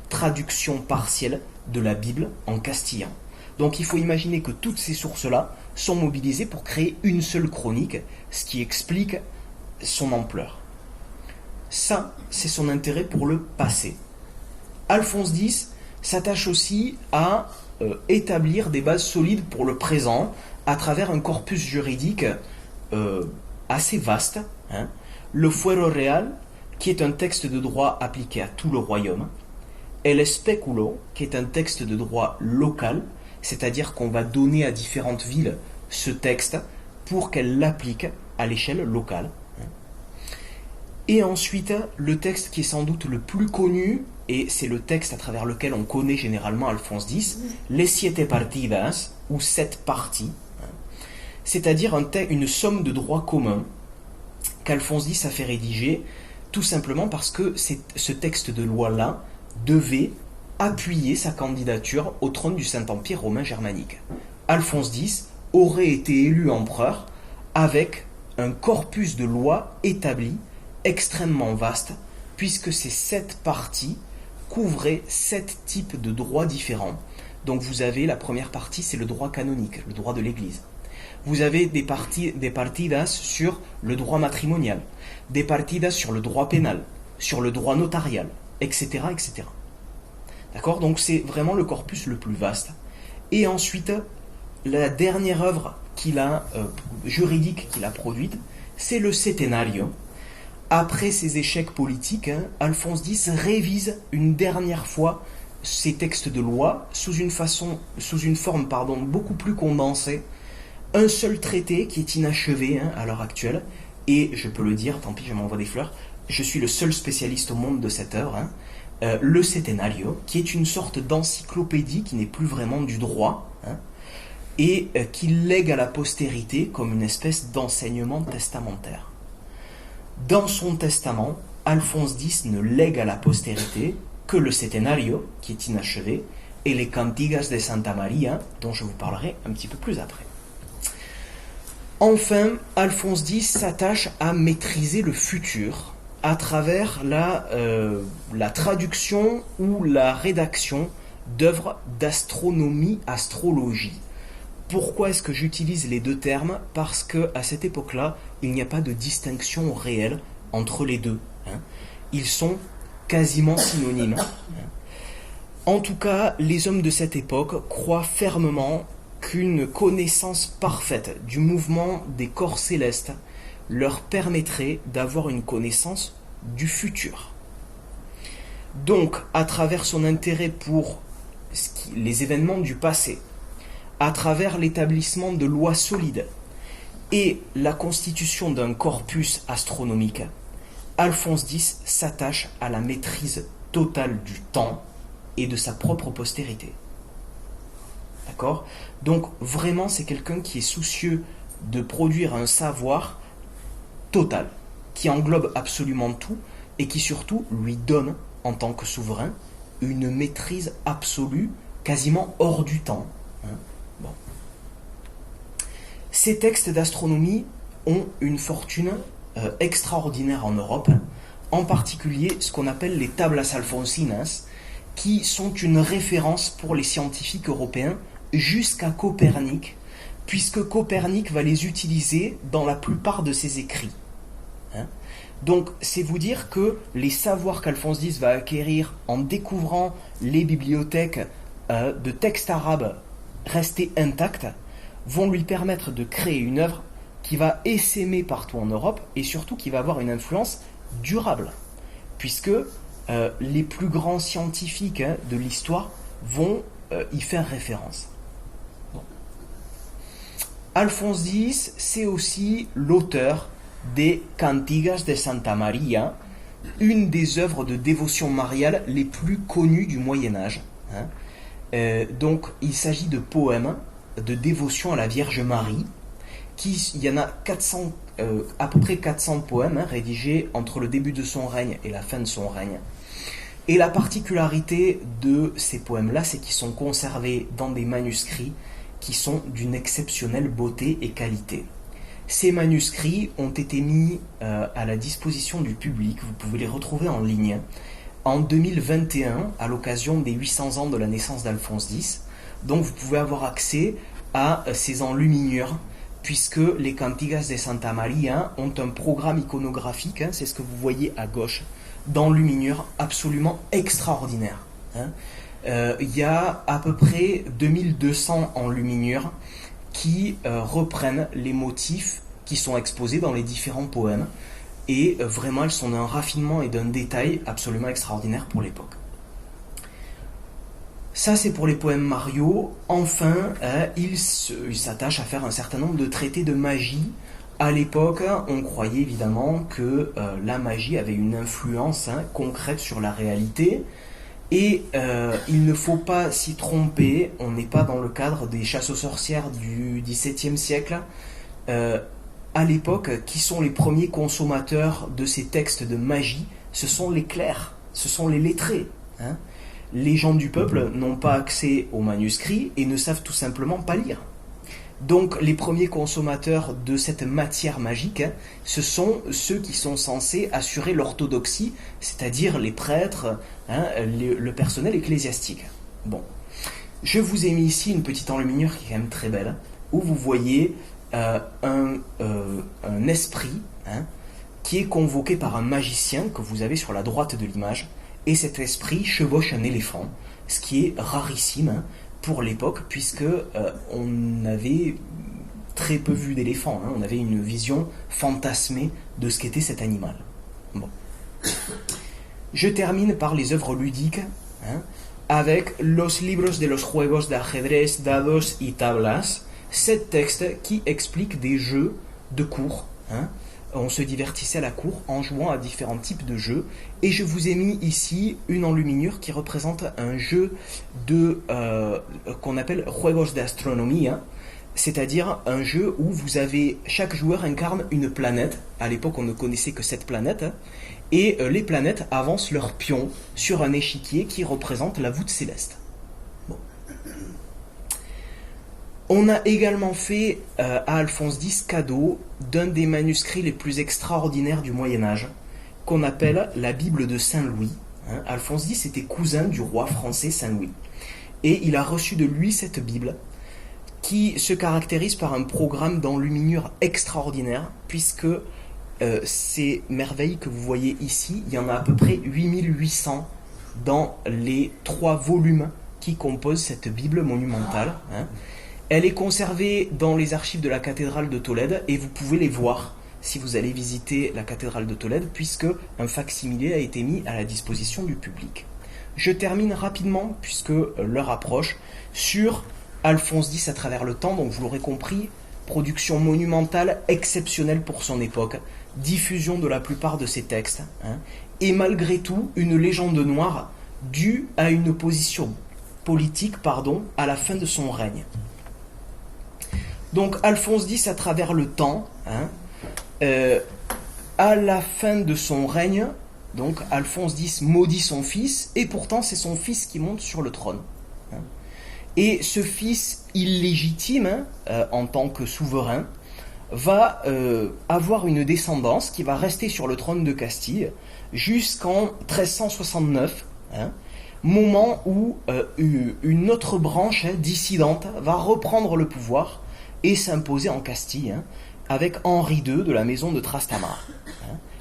traduction partielle de la Bible en castillan. Donc il faut imaginer que toutes ces sources-là sont mobilisées pour créer une seule chronique, ce qui explique son ampleur. Ça, c'est son intérêt pour le passé. Alphonse X s'attache aussi à établir des bases solides pour le présent à travers un corpus juridique assez vaste. Le Fuero Real, qui est un texte de droit appliqué à tout le royaume, et le Speculo, qui est un texte de droit local, c'est-à-dire qu'on va donner à différentes villes ce texte pour qu'elles l'appliquent à l'échelle locale. Et ensuite, le texte qui est sans doute le plus connu, et c'est le texte à travers lequel on connaît généralement Alphonse X, les Siete Partidas, ou 7 parties, c'est-à-dire une somme de droits communs qu'Alphonse X a fait rédiger, tout simplement parce que ce texte de loi-là devait appuyer sa candidature au trône du Saint-Empire romain germanique. Alphonse X aurait été élu empereur avec un corpus de lois établi extrêmement vaste, puisque ces 7 parties couvraient 7 types de droits différents. Donc vous avez la première partie, c'est le droit canonique, le droit de l'Église. Vous avez des partidas sur le droit matrimonial, des partidas sur le droit pénal, sur le droit notarial, etc. etc. D'accord ? Donc c'est vraiment le corpus le plus vaste. Et ensuite, la dernière œuvre juridique qu'il a produite, c'est le Setenario. Après ses échecs politiques, Alphonse X révise une dernière fois ces textes de loi sous une forme beaucoup plus condensée. Un seul traité qui est inachevé à l'heure actuelle, et je peux le dire, tant pis, je m'envoie des fleurs, je suis le seul spécialiste au monde de cette œuvre, le Setenario, qui est une sorte d'encyclopédie qui n'est plus vraiment du droit, et qui lègue à la postérité comme une espèce d'enseignement testamentaire. Dans son testament, Alphonse X ne lègue à la postérité que le Setenario, qui est inachevé, et les Cantigas de Santa Maria, dont je vous parlerai un petit peu plus après. Enfin, Alphonse X s'attache à maîtriser le futur à travers la traduction ou la rédaction d'œuvres d'astronomie, astrologie. Pourquoi est-ce que j'utilise les deux termes ? Parce qu'à cette époque-là, il n'y a pas de distinction réelle entre les deux. Ils sont quasiment synonymes. En tout cas, les hommes de cette époque croient fermement qu'une connaissance parfaite du mouvement des corps célestes leur permettrait d'avoir une connaissance du futur. Donc, à travers son intérêt pour les événements du passé, à travers l'établissement de lois solides et la constitution d'un corpus astronomique, Alphonse X s'attache à la maîtrise totale du temps et de sa propre postérité. D'accord ? Donc vraiment, c'est quelqu'un qui est soucieux de produire un savoir total, qui englobe absolument tout et qui surtout lui donne, en tant que souverain, une maîtrise absolue, quasiment hors du temps. Bon. Ces textes d'astronomie ont une fortune extraordinaire en Europe, en particulier ce qu'on appelle les Tablas Alfonsinas, qui sont une référence pour les scientifiques européens jusqu'à Copernic, puisque Copernic va les utiliser dans la plupart de ses écrits. Donc, c'est vous dire que les savoirs qu'Alphonse X va acquérir en découvrant les bibliothèques de textes arabes restés intacts vont lui permettre de créer une œuvre qui va essaimer partout en Europe et surtout qui va avoir une influence durable, puisque les plus grands scientifiques de l'histoire vont y faire référence. Bon. Alphonse X, c'est aussi l'auteur des Cantigas de Santa Maria, une des œuvres de dévotion mariale les plus connues du Moyen-Âge. Donc, il s'agit de poèmes de dévotion à la Vierge Marie il y en a 400, à peu près 400 poèmes rédigés entre le début de son règne et la fin de son règne. Et la particularité de ces poèmes-là, c'est qu'ils sont conservés dans des manuscrits qui sont d'une exceptionnelle beauté et qualité. Ces manuscrits ont été mis à la disposition du public, vous pouvez les retrouver en ligne, en 2021, à l'occasion des 800 ans de la naissance d'Alphonse X. Donc vous pouvez avoir accès à ces enluminures, puisque les Cantigas de Santa Maria ont un programme iconographique, c'est ce que vous voyez à gauche, d'enluminures absolument extraordinaire. Il y a à peu près 2200 enluminures qui reprennent les motifs qui sont exposés dans les différents poèmes, et vraiment elles sont d'un raffinement et d'un détail absolument extraordinaire pour l'époque. Ça, c'est pour les poèmes Mario. Enfin, il s'attache à faire un certain nombre de traités de magie. À l'époque, on croyait évidemment que la magie avait une influence concrète sur la réalité. Et il ne faut pas s'y tromper, on n'est pas dans le cadre des chasses aux sorcières du XVIIe siècle. À l'époque, qui sont les premiers consommateurs de ces textes de magie? Ce sont les clercs, ce sont les lettrés. Les gens du peuple n'ont pas accès aux manuscrits et ne savent tout simplement pas lire. Donc les premiers consommateurs de cette matière magique, ce sont ceux qui sont censés assurer l'orthodoxie, c'est-à-dire les prêtres, le personnel ecclésiastique. Bon, je vous ai mis ici une petite enluminure qui est quand même très belle, où vous voyez un esprit qui est convoqué par un magicien que vous avez sur la droite de l'image, et cet esprit chevauche un éléphant, ce qui est rarissime pour l'époque, puisque on avait très peu vu d'éléphants, on avait une vision fantasmée de ce qu'était cet animal. Bon. Je termine par les œuvres ludiques, avec Los libros de los juegos de ajedrez, dados y tablas, 7 textes qui expliquent des jeux de cour. On se divertissait à la cour en jouant à différents types de jeux, et je vous ai mis ici une enluminure qui représente un jeu qu'on appelle Juegos de Astronomía, c'est-à-dire un jeu où chaque joueur incarne une planète. À l'époque, on ne connaissait que cette planète, et les planètes avancent leurs pions sur un échiquier qui représente la voûte céleste. Bon. On a également fait à Alphonse X cadeau d'un des manuscrits les plus extraordinaires du Moyen-Âge, qu'on appelle la Bible de Saint-Louis. Alphonse X était cousin du roi français Saint-Louis. Et il a reçu de lui cette Bible, qui se caractérise par un programme d'enluminure extraordinaire, puisque ces merveilles que vous voyez ici, il y en a à peu près 8800 dans les 3 volumes qui composent cette Bible monumentale. Elle est conservée dans les archives de la cathédrale de Tolède, et vous pouvez les voir si vous allez visiter la cathédrale de Tolède, puisque un fac-similé a été mis à la disposition du public. Je termine rapidement, puisque l'heure approche, sur Alphonse X à travers le temps. Donc vous l'aurez compris, production monumentale exceptionnelle pour son époque, diffusion de la plupart de ses textes, et malgré tout une légende noire due à une opposition politique à la fin de son règne. Donc Alphonse X à travers le temps, à la fin de son règne, donc Alphonse X maudit son fils, et pourtant c'est son fils qui monte sur le trône. Et ce fils illégitime, en tant que souverain, va avoir une descendance qui va rester sur le trône de Castille jusqu'en 1369, moment où une autre branche dissidente va reprendre le pouvoir et s'imposer en Castille, avec Henri II de la maison de Trastamare.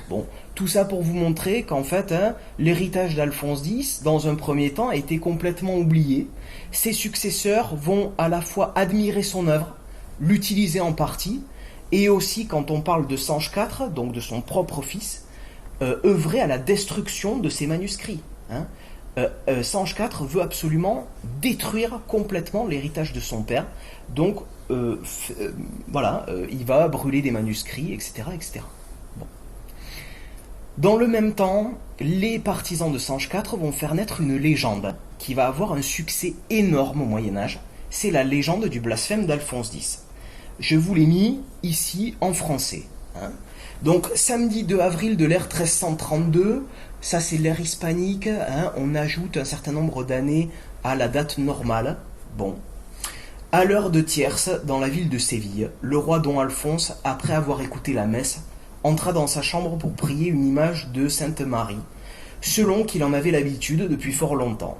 Bon, tout ça pour vous montrer qu'en fait, l'héritage d'Alphonse X, dans un premier temps, a été complètement oublié. Ses successeurs vont à la fois admirer son œuvre, l'utiliser en partie, et aussi, quand on parle de Sanche IV, donc de son propre fils, œuvrer à la destruction de ses manuscrits. Sanche IV veut absolument détruire complètement l'héritage de son père, donc il va brûler des manuscrits, etc. etc. Bon. Dans le même temps, les partisans de Sanche IV vont faire naître une légende qui va avoir un succès énorme au Moyen-Âge. C'est la légende du blasphème d'Alphonse X. je vous l'ai mis ici en français. Hein. Donc, samedi 2 avril de l'ère 1332, ça c'est l'ère hispanique, hein, on ajoute un certain nombre d'années à la date normale. Bon. À l'heure de tierce, dans la ville de Séville, le roi Don Alphonse, après avoir écouté la messe, entra dans sa chambre pour prier une image de Sainte Marie, selon qu'il en avait l'habitude depuis fort longtemps.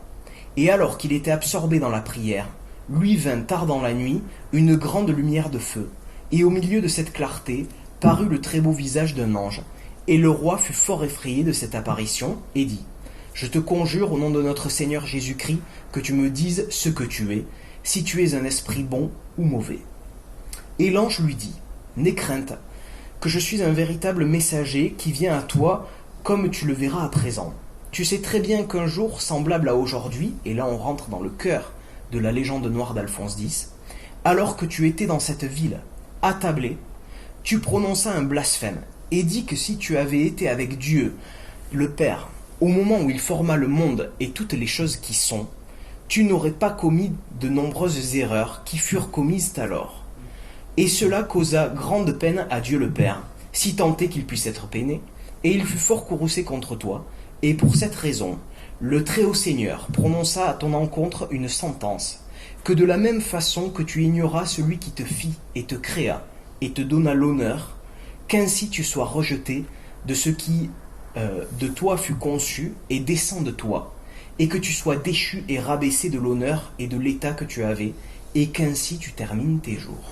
Et alors qu'il était absorbé dans la prière, lui vint tard dans la nuit une grande lumière de feu, et au milieu de cette clarté parut le très beau visage d'un ange, et le roi fut fort effrayé de cette apparition, et dit « Je te conjure au nom de notre Seigneur Jésus-Christ que tu me dises ce que tu es, si tu es un esprit bon ou mauvais. » Et l'ange lui dit « N'aie crainte, que je suis un véritable messager qui vient à toi comme tu le verras à présent. Tu sais très bien qu'un jour semblable à aujourd'hui, et là on rentre dans le cœur de la légende noire d'Alphonse X, alors que tu étais dans cette ville, attablé, tu prononças un blasphème, et dis que si tu avais été avec Dieu, le Père, au moment où il forma le monde et toutes les choses qui sont, tu n'aurais pas commis de nombreuses erreurs qui furent commises alors. Et cela causa grande peine à Dieu le Père, si tant est qu'il puisse être peiné, et il fut fort courroucé contre toi, et pour cette raison, le Très-Haut Seigneur prononça à ton encontre une sentence, que de la même façon que tu ignoras celui qui te fit et te créa, et te donna l'honneur, qu'ainsi tu sois rejeté de ce qui de toi fut conçu et descend de toi, et que tu sois déchu et rabaissé de l'honneur et de l'état que tu avais, et qu'ainsi tu termines tes jours.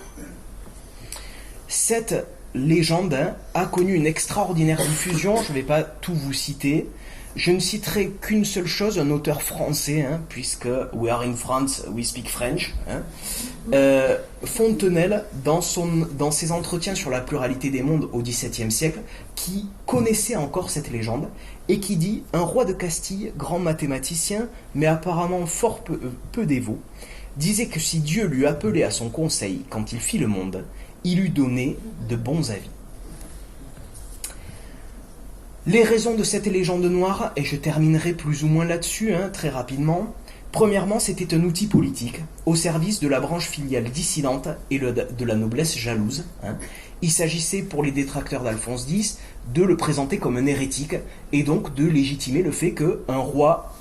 Cette légende a connu une extraordinaire diffusion, je ne vais pas tout vous citer, je ne citerai qu'une seule chose, un auteur français, puisque we are in France, we speak French. Fontenelle, dans ses entretiens sur la pluralité des mondes au XVIIe siècle, qui connaissait encore cette légende, et qui dit « Un roi de Castille, grand mathématicien, mais apparemment fort peu dévot, disait que si Dieu lui appelait à son conseil quand il fit le monde, il eût donné de bons avis. » Les raisons de cette légende noire, et je terminerai plus ou moins là-dessus, très rapidement. Premièrement, c'était un outil politique, au service de la branche filiale dissidente et de la noblesse jalouse. Il s'agissait pour les détracteurs d'Alphonse X de le présenter comme un hérétique, et donc de légitimer le fait qu'un roi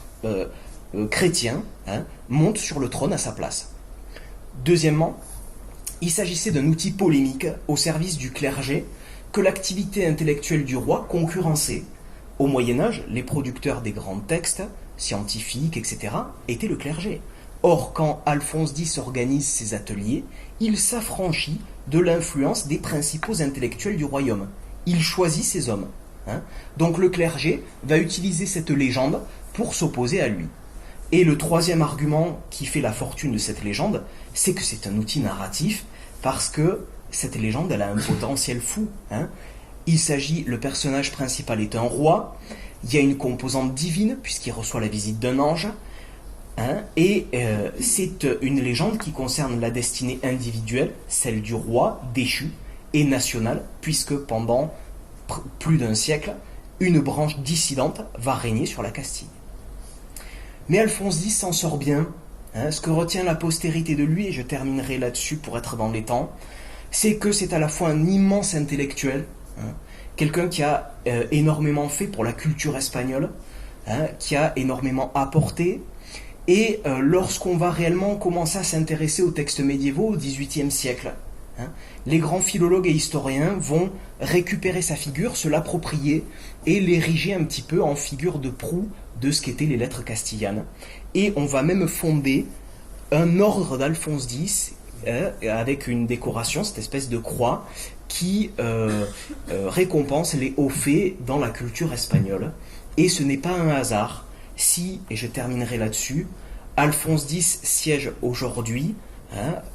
chrétien monte sur le trône à sa place. Deuxièmement, il s'agissait d'un outil polémique au service du clergé, que l'activité intellectuelle du roi concurrençait. Au Moyen-Âge, les producteurs des grands textes, scientifiques, etc., étaient le clergé. Or, quand Alphonse X organise ses ateliers, il s'affranchit de l'influence des principaux intellectuels du royaume. Il choisit ses hommes. Donc le clergé va utiliser cette légende pour s'opposer à lui. Et le troisième argument qui fait la fortune de cette légende, c'est que c'est un outil narratif, parce que cette légende, elle a un potentiel fou. Le personnage principal est un roi, il y a une composante divine, puisqu'il reçoit la visite d'un ange, c'est une légende qui concerne la destinée individuelle, celle du roi déchu, et nationale, puisque pendant plus d'un siècle, une branche dissidente va régner sur la Castille. Mais Alphonse X s'en sort bien. Ce que retient la postérité de lui, et je terminerai là-dessus pour être dans les temps, c'est que c'est à la fois un immense intellectuel, quelqu'un qui a énormément fait pour la culture espagnole, qui a énormément apporté, et lorsqu'on va réellement commencer à s'intéresser aux textes médiévaux au XVIIIe siècle, les grands philologues et historiens vont récupérer sa figure, se l'approprier et l'ériger un petit peu en figure de proue de ce qu'étaient les lettres castillanes. Et on va même fonder un ordre d'Alphonse X avec une décoration, cette espèce de croix qui récompense les hauts faits dans la culture espagnole. Et ce n'est pas un hasard si, et je terminerai là-dessus, Alphonse X siège aujourd'hui,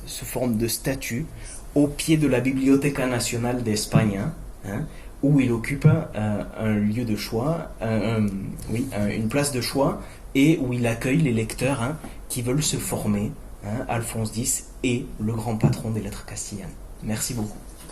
sous forme de statue, au pied de la Biblioteca Nacional d'Espagne, où il occupe un lieu de choix, une place de choix, et où il accueille les lecteurs qui veulent se former. Alphonse X est le grand patron des lettres castillanes. Merci beaucoup.